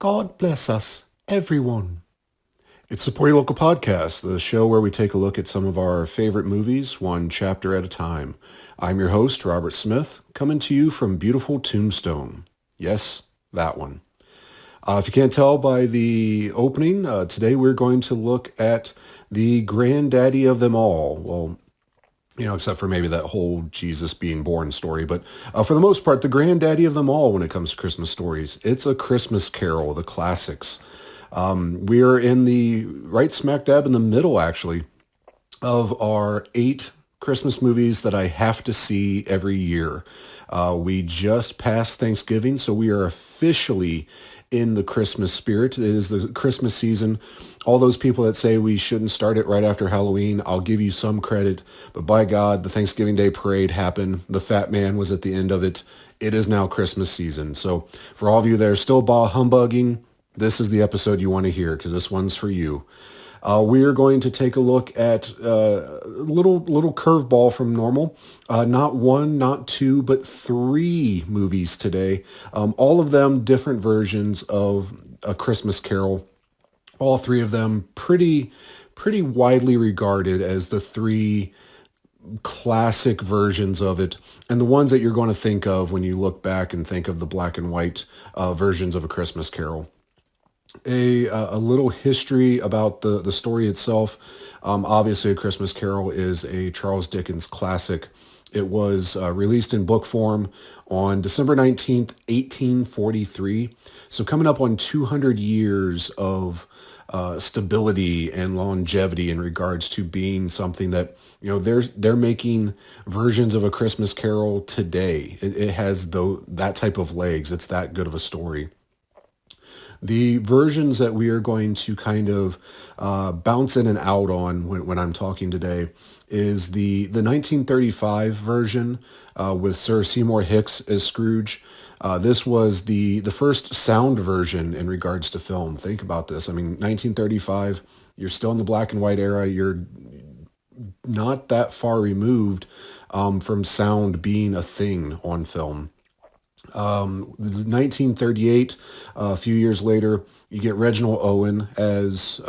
God bless us, everyone. It's Support Your Local Podcast, the show where we take a look at some of our favorite movies, one chapter at a time. I'm your host, Robert Smith, coming to you from beautiful Tombstone. Yes, that one. If you can't tell by the opening, today we're going to look at the granddaddy of them all. Well, except for maybe that whole Jesus being born story. But for the most part, the granddaddy of them all when it comes to Christmas stories. It's A Christmas Carol, the classics. We are in the right smack dab in the middle, actually, of our 8 Christmas movies that I have to see every year. We just passed Thanksgiving, so we are officially in the Christmas spirit. It is the Christmas season. All those people that say we shouldn't start it right after Halloween, I'll give you some credit. But by God, the Thanksgiving Day parade happened. The fat man was at the end of it. It is now Christmas season. So for all of you that are still bah humbugging, this is the episode you want to hear because this one's for you. We are going to take a look at a little curveball from normal. Not one, not two, but 3 movies today. All of them different versions of A Christmas Carol. All 3 of them pretty widely regarded as the 3 classic versions of it, and the ones that you're going to think of when you look back and think of the black and white versions of A Christmas Carol. A little history about the story itself. Obviously, A Christmas Carol is a Charles Dickens classic. It was released in book form on December 19th, 1843. So coming up on 200 years of stability and longevity in regards to being something that, they're making versions of A Christmas Carol today. It has that type of legs. It's that good of a story. The versions that we are going to kind of bounce in and out on when I'm talking today is the 1935 version with Sir Seymour Hicks as Scrooge. This was the first sound version in regards to film. Think about this. I mean, 1935, you're still in the black and white era. You're not that far removed from sound being a thing on film. 1938, a few years later, you get Reginald Owen as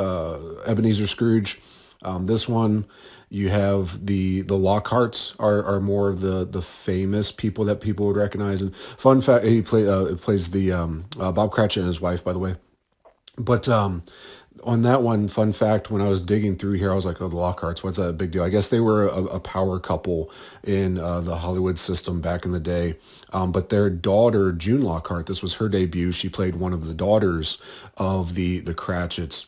Ebenezer Scrooge. This one, you have the Lockharts are more of the famous people that people would recognize. And fun fact, he plays the Bob Cratchit and his wife, by the way. But on that one, fun fact, when I was digging through here, I was like, oh, the Lockharts, what's that big deal? I guess they were a power couple in the Hollywood system back in the day. But their daughter, June Lockhart, this was her debut. She played one of the daughters of the Cratchits.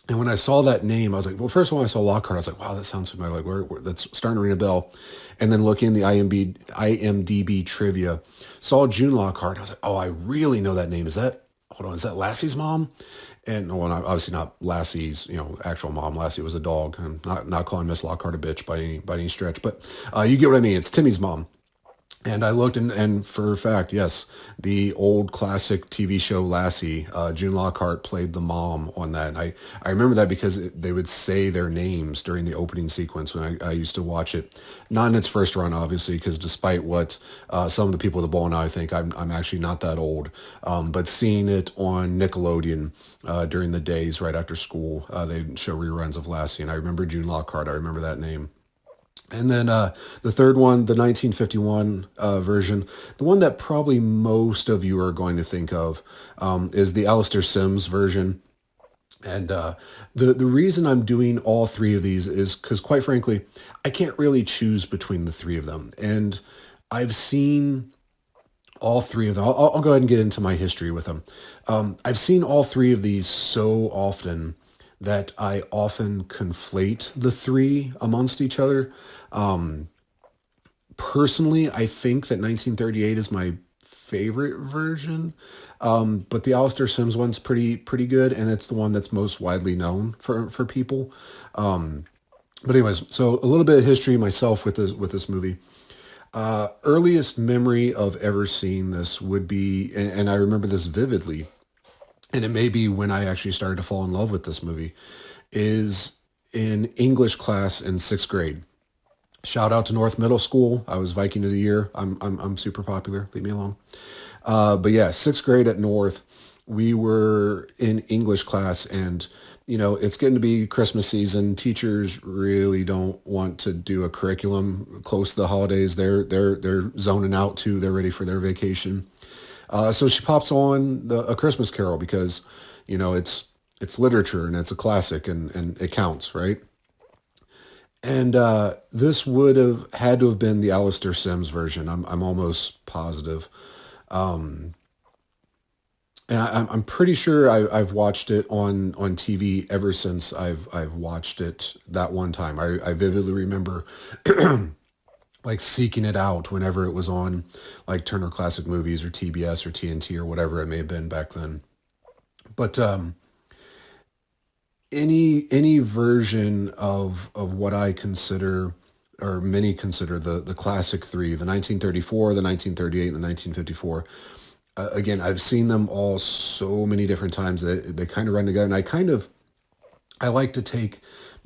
And when I saw that name, I was like, well, first of all, when I saw Lockhart, I was like, wow, that sounds familiar. Like, that's starting to ring a bell. And then looking in the IMDb trivia, saw June Lockhart. I was like, oh, I really know that name. Is that Lassie's mom? And well, obviously not Lassie's, actual mom. Lassie was a dog. I'm not calling Miss Lockhart a bitch by any stretch, but you get what I mean. It's Timmy's mom. And I looked, and for a fact, yes, the old classic TV show Lassie, June Lockhart played the mom on that. And I remember that because they would say their names during the opening sequence when I used to watch it. Not in its first run, obviously, because despite what some of the people with the ball and I think, I'm actually not that old. But seeing it on Nickelodeon during the days right after school, they'd show reruns of Lassie. And I remember June Lockhart. I remember that name. And then the third one, the 1951 version, the one that probably most of you are going to think of is the Alistair Sims version. And the reason I'm doing all 3 of these is because, quite frankly, I can't really choose between the 3 of them. And I've seen all 3 of them. I'll go ahead and get into my history with them. I've seen all 3 of these so often that I often conflate the 3 amongst each other. Personally, I think that 1938 is my favorite version, but the Alistair Sims one's pretty good, and it's the one that's most widely known for people. But anyways, so a little bit of history myself with this movie. Earliest memory of ever seeing this would be, and I remember this vividly, and it may be when I actually started to fall in love with this movie, is in English class in 6th grade. Shout out to North Middle School. I was Viking of the Year. I'm super popular. Leave me alone. But yeah, 6th grade at North. we were in English class, and it's getting to be Christmas season. Teachers really don't want to do a curriculum close to the holidays. They're zoning out too. They're ready for their vacation. So she pops on A Christmas Carol because it's literature and it's a classic, and it counts, right? And this would have had to have been the Alistair Sims version. I'm almost positive. And I'm pretty sure I've watched it on TV ever since I've watched it that one time. I vividly remember like seeking it out whenever it was on like Turner Classic Movies or TBS or TNT or whatever it may have been back then. But any version of what I consider, or many consider, the classic three, the 1934, the 1938, and the 1954. Again, I've seen them all so many different times that they kind of run together, and I like to take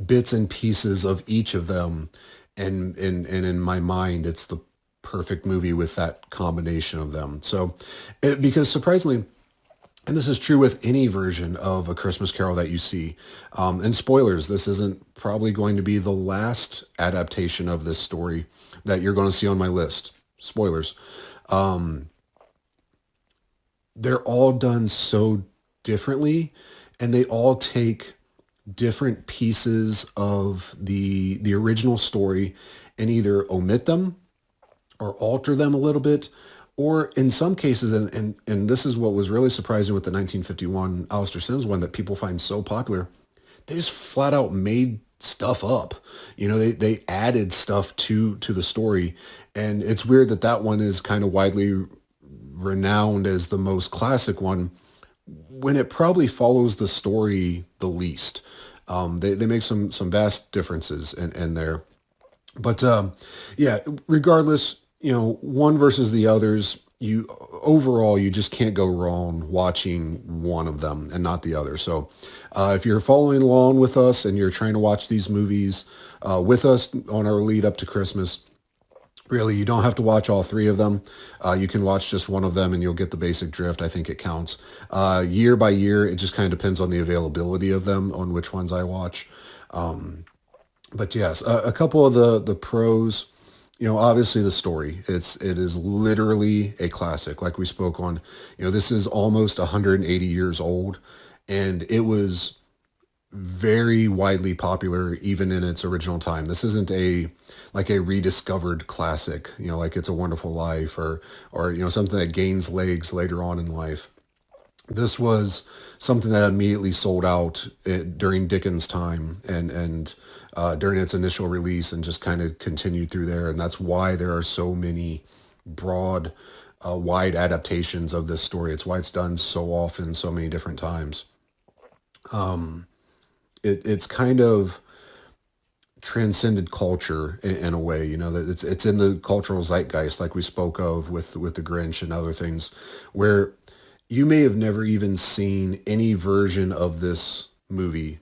bits and pieces of each of them, and in my mind, it's the perfect movie with that combination of them. So, because surprisingly, and this is true with any version of A Christmas Carol that you see. And spoilers, this isn't probably going to be the last adaptation of this story that you're going to see on my list. Spoilers. They're all done so differently, and they all take different pieces of the original story and either omit them or alter them a little bit, or in some cases, and this is what was really surprising with the 1951 Alistair Sims one that people find so popular, they just flat out made stuff up. They added stuff to the story, and it's weird that that one is kind of widely renowned as the most classic one when it probably follows the story the least. They make some vast differences in there. But yeah, regardless, one versus the others, you just can't go wrong watching one of them and not the other. So if you're following along with us and you're trying to watch these movies with us on our lead up to Christmas, really, you don't have to watch all three of them. You can watch just one of them and you'll get the basic drift. I think it counts. Year by year, it just kind of depends on the availability of them, on which ones I watch. But yes, a couple of the pros, obviously the story. It is literally a classic. Like we spoke on, this is almost 180 years old, and it was very widely popular even in its original time. This isn't a rediscovered classic, like It's a Wonderful Life, or something that gains legs later on in life. This was something that immediately sold out during Dickens' time, and during its initial release, and just kind of continued through there. And that's why there are so many broad, wide adaptations of this story. It's why it's done so often, so many different times. It's kind of transcended culture in a way, that it's in the cultural zeitgeist, like we spoke of with the Grinch and other things, where you may have never even seen any version of this movie,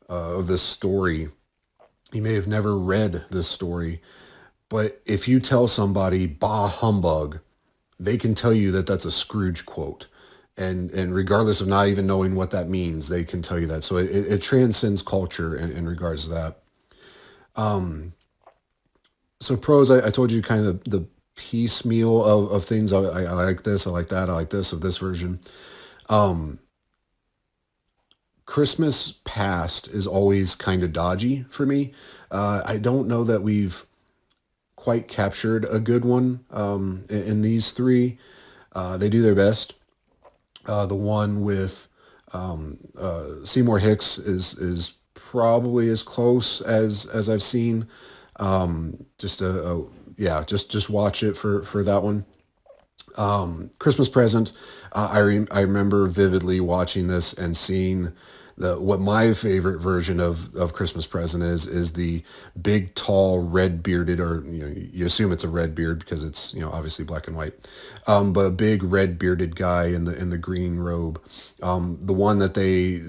of this story. You may have never read this story, but if you tell somebody "bah humbug," they can tell you that that's a Scrooge quote. And regardless of not even knowing what that means, they can tell you that. So it transcends culture in regards to that. So pros, I told you kind of the piecemeal of things. I like this, I like that, I like this of this version. Christmas past is always kind of dodgy for me. I don't know that we've quite captured a good one in these three. They do their best. The one with Seymour Hicks is probably as close as I've seen. Just watch it for that one. Christmas Present. I remember vividly watching this and seeing what my favorite version of Christmas Present is the big, tall, red bearded, or you assume it's a red beard because it's obviously black and white, but a big red bearded guy in the green robe, the one that they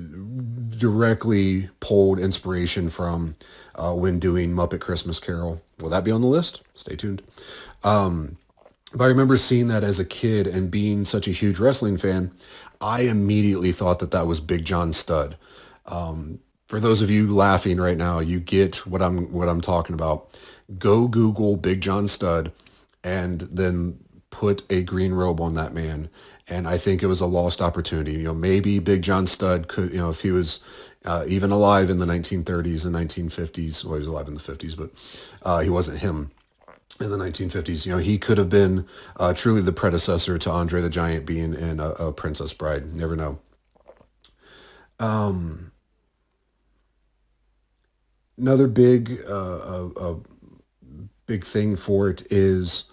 directly pulled inspiration from when doing Muppet Christmas Carol. Will that be on the list? Stay tuned. But I remember seeing that as a kid and being such a huge wrestling fan, I immediately thought that that was Big John Studd. For those of you laughing right now, you get what I'm talking about. Go Google Big John Studd and then put a green robe on that man. And I think it was a lost opportunity. Maybe Big John Studd could, if he was even alive in the 1930s and 1950s. Well, he was alive in the 50s, but he wasn't him in the 1950s. He could have been truly the predecessor to Andre the Giant being in a Princess Bride. You never know. Another big thing for it is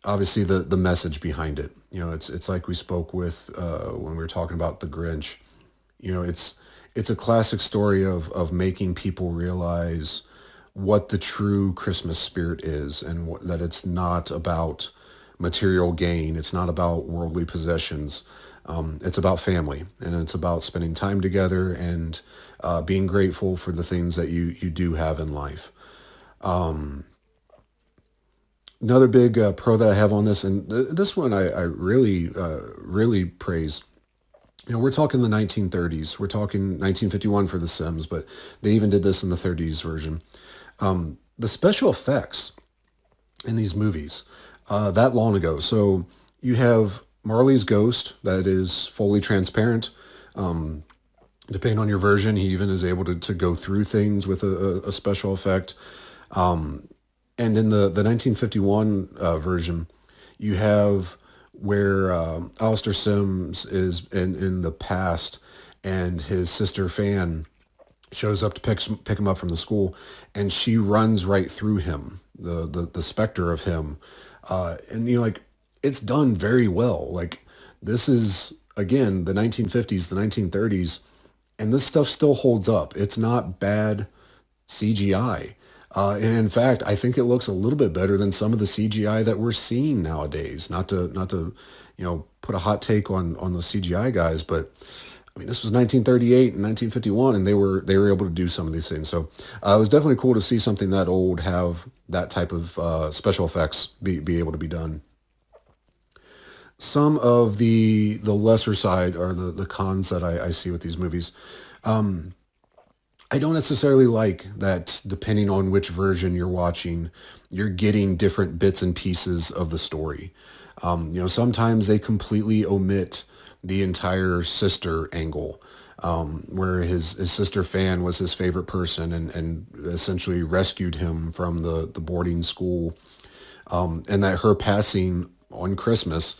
obviously the message behind it. It's like we spoke with when we were talking about the Grinch. It's a classic story of making people realize what the true Christmas spirit is, and that it's not about material gain. It's not about worldly possessions. It's about family, and it's about spending time together and being grateful for the things that you do have in life. Another big pro that I have on this, and this one I really praise. We're talking the 1930s. We're talking 1951 for The Sims, but they even did this in the 30s version. The special effects in these movies that long ago. So you have Marley's ghost that is fully transparent. Depending on your version, he even is able to go through things with a special effect. And in the 1951 version, you have where Alistair Sims is in the past, and his sister Fan shows up to pick him up from the school, and she runs right through him, the specter of him, and like it's done very well. Like this is again the 1950s, the 1930s, and this stuff still holds up. It's not bad CGI. And in fact, I think it looks a little bit better than some of the CGI that we're seeing nowadays. Not to put a hot take on the CGI guys, but I mean this was 1938 and 1951, and they were able to do some of these things. So it was definitely cool to see something that old have that type of special effects be able to be done. Some of the lesser side are the cons that I see with these movies. I don't necessarily like that depending on which version you're watching, you're getting different bits and pieces of the story. Sometimes they completely omit the entire sister angle, where his sister Fan was his favorite person and essentially rescued him from the boarding school, and that her passing on Christmas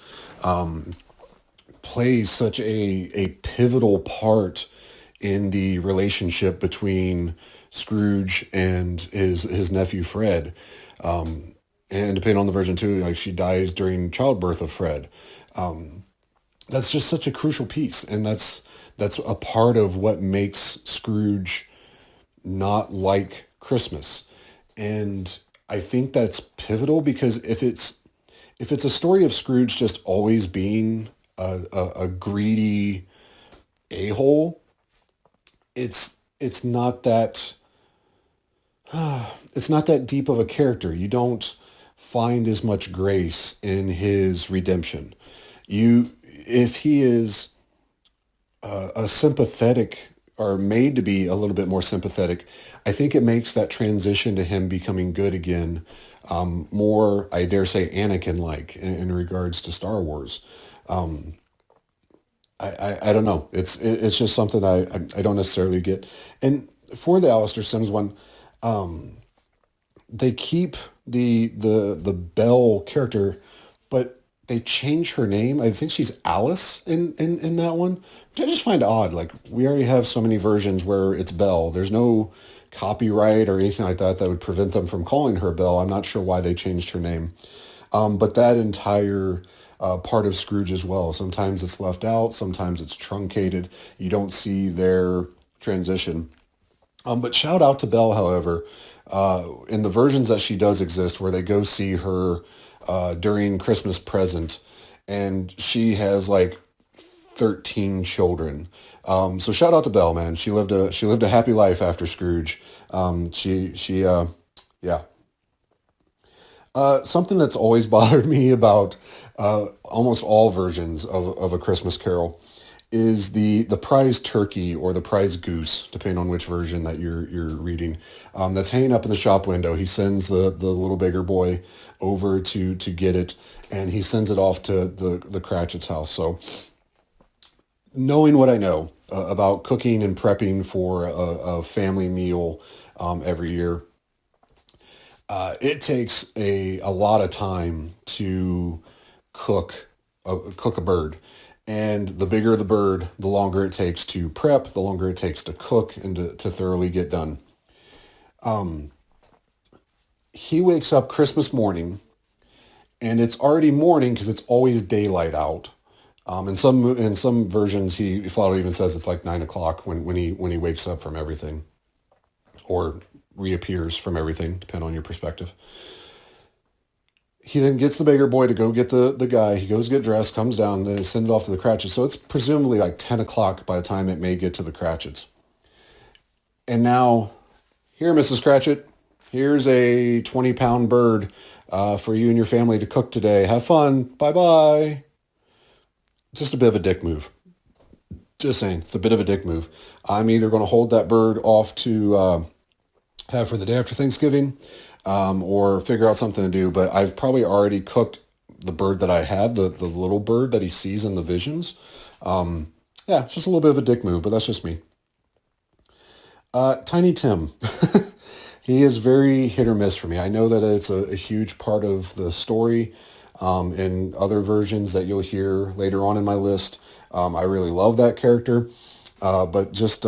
plays such a pivotal part in the relationship between Scrooge and his nephew Fred. And depending on the version too, like she dies during childbirth of Fred. That's just such a crucial piece, and that's a part of what makes Scrooge not like Christmas. And I think that's pivotal because if it's a story of Scrooge just always being a greedy a-hole, it's not that it's not that deep of a character. You don't find as much grace in his redemption. If he is a sympathetic or made to be a little bit more sympathetic, I think it makes that transition to him becoming good again more, I dare say, Anakin-like in regards to Star Wars. I don't know. It's just something I don't necessarily get. And for the Alistair Sims one, they keep the Belle character, but they change her name. I think she's Alice in that one, which I just find odd. Like we already have so many versions where it's Belle. There's no copyright or anything like that that would prevent them from calling her Belle. I'm not sure why they changed her name. But that entire part of Scrooge as well. Sometimes it's left out. Sometimes it's truncated. You don't see their transition. But shout out to Belle, however, in the versions that she does exist, where they go see her during Christmas present, and she has like 13 children. So shout out to Belle, man. She lived a happy life after Scrooge. Yeah. Something that's always bothered me about almost all versions of A Christmas Carol is the prize turkey or the prize goose, depending on which version that you're reading. That's hanging up in the shop window. He sends the little beggar boy over to get it, and he sends it off to the Cratchit's house. So knowing what I know about cooking and prepping for a family meal every year, it takes a lot of time to cook cook a bird. And the bigger the bird, the longer it takes to prep, the longer it takes to cook and to thoroughly get done. He wakes up Christmas morning, and it's already morning because it's always daylight out. In some versions, he Flato even says it's like 9 o'clock when he wakes up from everything, or reappears from everything, depending on your perspective. He then gets the beggar boy to go get the guy. He goes get dressed, comes down, then they send it off to the Cratchits. So it's presumably like 10 o'clock by the time it may get to the Cratchits. And now, here, Mrs. Cratchit, here's a 20-pound bird for you and your family to cook today. Have fun. Bye-bye. Just a bit of a dick move. Just saying, it's a bit of a dick move. I'm either going to hold that bird off to have for the day after Thanksgiving, or figure out something to do. But I've probably already cooked the bird that I had, the little bird that he sees in the visions. Yeah, it's just a little bit of a dick move, but that's just me. Tiny Tim. He is very hit or miss for me. I know that it's a huge part of the story in other versions that you'll hear later on in my list. I really love that character, but just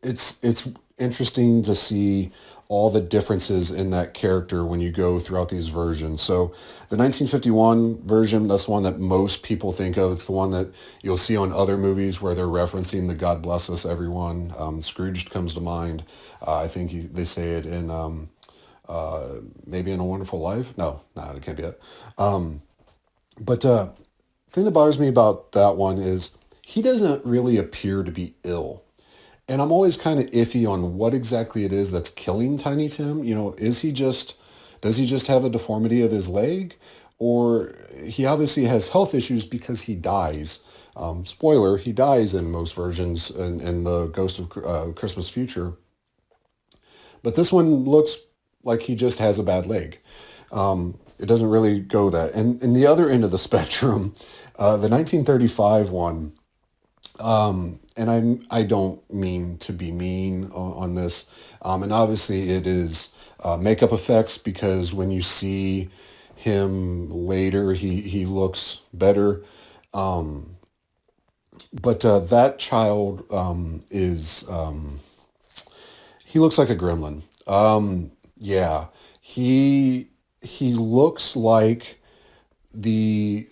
it's interesting to see all the differences in that character when you go throughout these versions. So the 1951 version, that's the one that most people think of. It's the one that you'll see on other movies where they're referencing the God Bless Us Everyone. Scrooge comes to mind. I think they say it in maybe In a Wonderful Life. No, it can't be it. But the thing that bothers me about that one is he doesn't really appear to be ill. And I'm always kind of iffy on what exactly it is that's killing Tiny Tim. Does he just have a deformity of his leg? Or he obviously has health issues because he dies. Spoiler, he dies in most versions in the Ghost of Christmas Future. But this one looks like he just has a bad leg. It doesn't really go that. And in the other end of the spectrum, the 1935 one, and I don't mean to be mean on this. And obviously it is makeup effects, because when you see him later, he looks better. But that child he looks like a gremlin. Yeah, he looks like the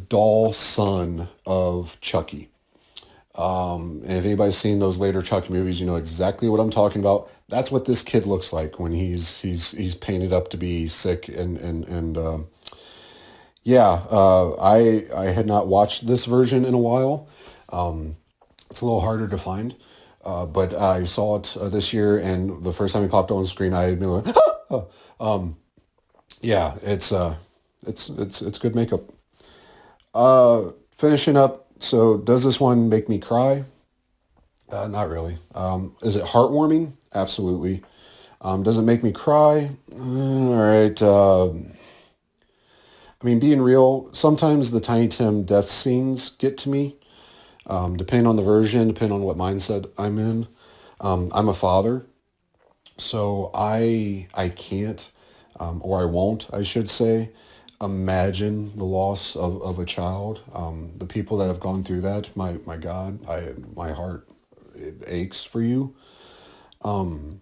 doll son of Chucky. And if anybody's seen those later Chucky movies, you know exactly what I'm talking about. That's what this kid looks like when he's painted up to be sick and yeah. I had not watched this version in a while. It's a little harder to find, but I saw it this year, and the first time he popped on screen, I knew it. Yeah, it's good makeup. Finishing up. So does this one make me cry? Not really. Is it heartwarming? Absolutely. Does it make me cry? All right. I mean, being real, sometimes the Tiny Tim death scenes get to me, depending on the version, depending on what mindset I'm in. I'm a father, so I can't, or I won't, I should say, imagine the loss of a child. The people that have gone through that, my God, my heart, it aches for you. And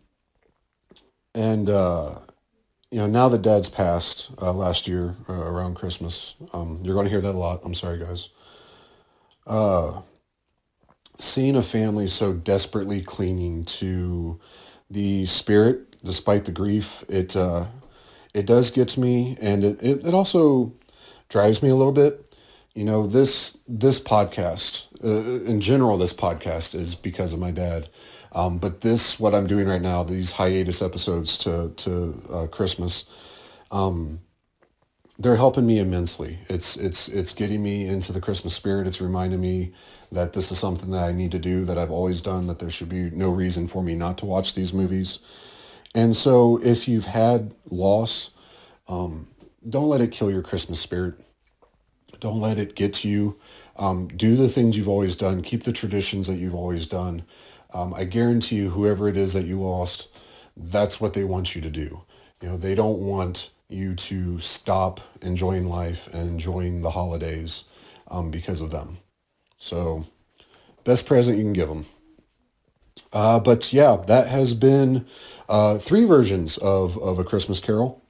now that Dad's passed last year around Christmas, you're going to hear that a lot. I'm sorry, guys. Seeing a family so desperately clinging to the spirit, despite the grief, it does get to me, and it also drives me a little bit. This podcast, in general, this podcast is because of my dad. But what I'm doing right now, these hiatus episodes to Christmas, they're helping me immensely. It's getting me into the Christmas spirit. It's reminding me that this is something that I need to do, that I've always done, that there should be no reason for me not to watch these movies. And so if you've had loss, don't let it kill your Christmas spirit. Don't let it get to you. Do the things you've always done. Keep the traditions that you've always done. I guarantee you, whoever it is that you lost, that's what they want you to do. They don't want you to stop enjoying life and enjoying the holidays because of them. So, best present you can give them. But yeah, that has been three versions of A Christmas Carol.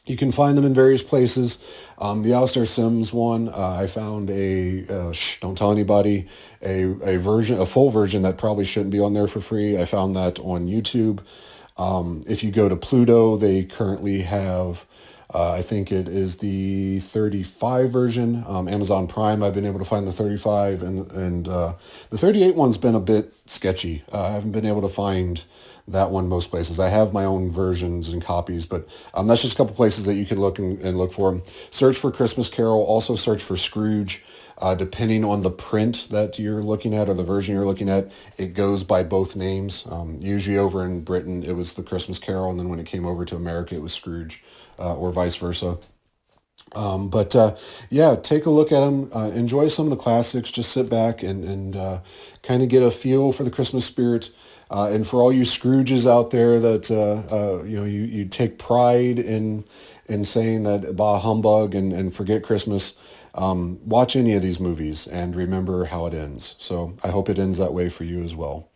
You can find them in various places. The Alistair Sims one, I found don't tell anybody, a full version that probably shouldn't be on there for free. I found that on YouTube. If you go to Pluto, they currently have, I think it is the 35 version. Amazon Prime, I've been able to find the 35, and the 38 one's been a bit sketchy. I haven't been able to find that one most places. I have my own versions and copies, but that's just a couple places that you can look and look for them. Search for Christmas Carol. Also search for Scrooge. Depending on the print that you're looking at or the version you're looking at, it goes by both names. Usually over in Britain, it was the Christmas Carol, and then when it came over to America, it was Scrooge, or vice versa. But yeah, take a look at them. Enjoy some of the classics. Just sit back and kind of get a feel for the Christmas spirit. And for all you Scrooges out there that you take pride in saying that bah humbug and forget Christmas, watch any of these movies and remember how it ends. So I hope it ends that way for you as well.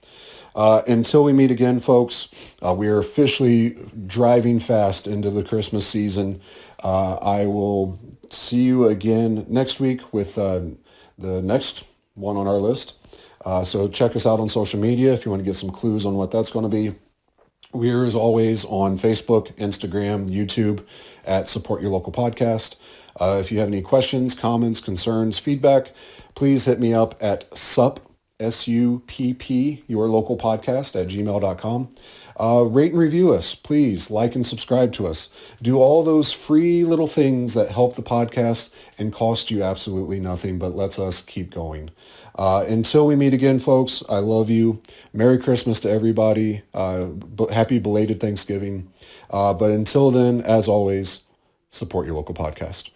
Until we meet again, folks, we are officially driving fast into the Christmas season. I will see you again next week with the next one on our list. So check us out on social media if you want to get some clues on what that's going to be. We're, as always, on Facebook, Instagram, YouTube at Support Your Local Podcast. If you have any questions, comments, concerns, feedback, please hit me up at SUPP, your local podcast at gmail.com. Rate and review us. Please like and subscribe to us. Do all those free little things that help the podcast and cost you absolutely nothing, but lets us keep going. Until we meet again, folks, I love you. Merry Christmas to everybody. Happy belated Thanksgiving. But until then, as always, support your local podcast.